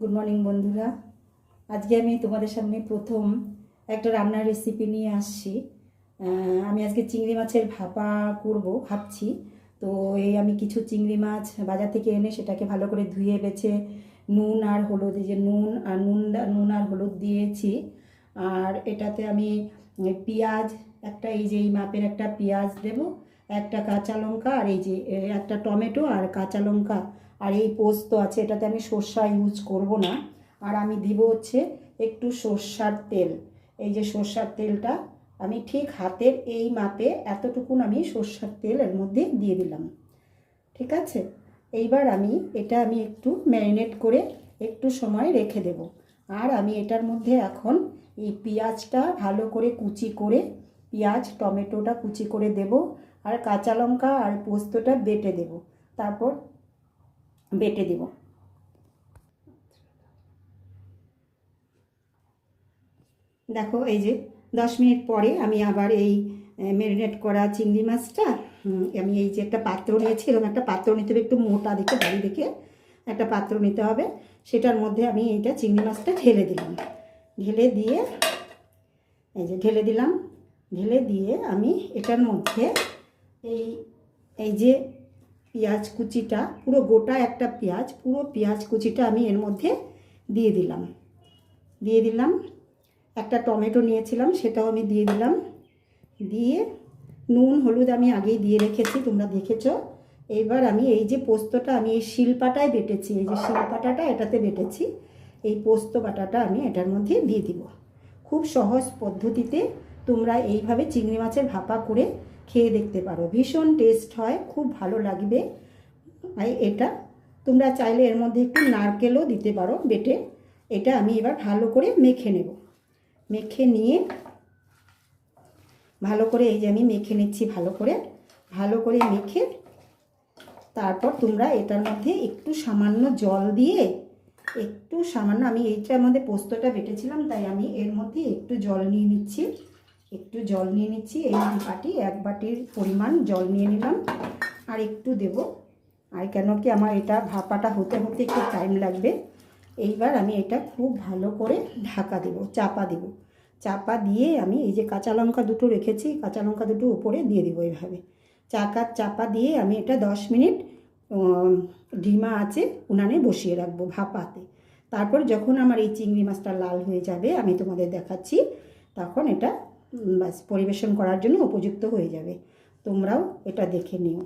Good morning বন্ধুরা। আজকে আমি তোমাদের সামনে প্রথম একটা রান্নার রেসিপি নিয়ে আসছি। আমি আজকে চিংড়ি মাছের ভাপা করব ভাবছি। তো আমি কিছু চিংড়ি মাছ বাজার থেকে এনে সেটাকে ভালো করে ধুয়ে বেছে নুন আর হলুদ, এই যে নুন আর হলুদ দিয়েছি। আর এটাতে আমি পেঁয়াজ এই যে এই মাপের একটা পেঁয়াজ দেব, একটা কাঁচা লঙ্কা, আর এই যে একটা টমেটো আর কাঁচা লঙ্কা, আর এই পোস্ত আছে। এটাতে আমি সর্ষা ইউজ করব না। আর আমি দিব হচ্ছে একটু সর্ষার তেল। এই যে সর্ষার তেলটা আমি ঠিক হাতের এই মাপে এতটুকুন আমি সর্ষার তেল এর মধ্যে দিয়ে দিলাম। ঠিক আছে, এইবার আমি একটু ম্যারিনেট করে একটু সময় রেখে দেব। আর আমি এটার মধ্যে এখন এই পেঁয়াজটা ভালো করে কুচি করে, পেঁয়াজ টমেটোটা কুচি করে দেব, আর কাঁচা লঙ্কা আর পোস্তটা বেটে দেব, তারপর বেটে দেব। দেখো এই যে 10 মিনিট পরে আমি আবার এই ম্যারিনেট করা চিংড়ি মাছটা আমি এই যে একটা পাত্র নিয়েছি, এরকম একটা পাত্র নিতে হবে, একটু মোটা দেখে বাড়ি দেখে একটা পাত্র নিতে হবে। সেটার মধ্যে আমি এইটা চিংড়ি মাছটা ঢেলে দিলাম। ঢেলে দিয়ে এই যে ঢেলে দিয়ে আমি এটার মধ্যে এই যে পেঁয়াজ কুচিটা, পুরো গোটা একটা পুরো পেঁয়াজ কুচিটা আমি এর মধ্যে দিয়ে দিলাম। একটা টমেটো নিয়েছিলাম, সেটাও আমি দিয়ে দিলাম। দিয়ে নুন হলুদ আমি আগেই দিয়ে রেখেছি, তোমরা দেখেছো। এইবার আমি এই যে পোস্তটা আমি এই শিলপাটায় বেটেছি, এই যে শিলপাটাটা এটাতে বেটেছি, এই পোস্ত বাটাটা আমি এটার মধ্যে দিয়ে দিব। খুব সহজ পদ্ধতিতে তোমরা এইভাবে চিংড়ি মাছের ভাপা করে খেয়ে দেখতে পারো, ভীষণ টেস্ট হয়, খুব ভালো লাগবে। এটা তোমরা চাইলে এর মধ্যে একটু নারকেলও দিতে পারো বেটে। এটা আমি এবার ভালো করে মেখে নেব। মেখে নিয়ে ভালো করে এই যে আমি মেখে নিচ্ছি, ভালো করে মেখে তারপর তোমরা এটার মধ্যে একটু সামান্য জল দিয়ে, আমি এইটার মধ্যে পোস্তটা বেটেছিলাম, তাই আমি এর মধ্যে একটু জল নিয়ে নিচ্ছি। এই এক বাটির পরিমাণ জল নিয়ে নিলাম। আর একটু দেব, আর কেন কি আমার এটা ভাপাটা হতে একটু টাইম লাগবে। এইবার আমি এটা খুব ভালো করে ঢাকা দেব, চাপা দিয়ে আমি এই যে কাঁচা লঙ্কা দুটো রেখেছি, কাঁচা লঙ্কা দুটো উপরে দিয়ে দেবো। এইভাবে চাপা দিয়ে আমি এটা 10 মিনিট ঢিমা আছে উনানে বসিয়ে রাখবো ভাপাতে। তারপর যখন আমার এই চিংড়ি মাছটা লাল হয়ে যাবে আমি তোমাদের দেখাচ্ছি, তখন এটা পরিবেশন করার জন্য উপযুক্ত হয়ে যাবে। তোমরাও এটা দেখে নিও।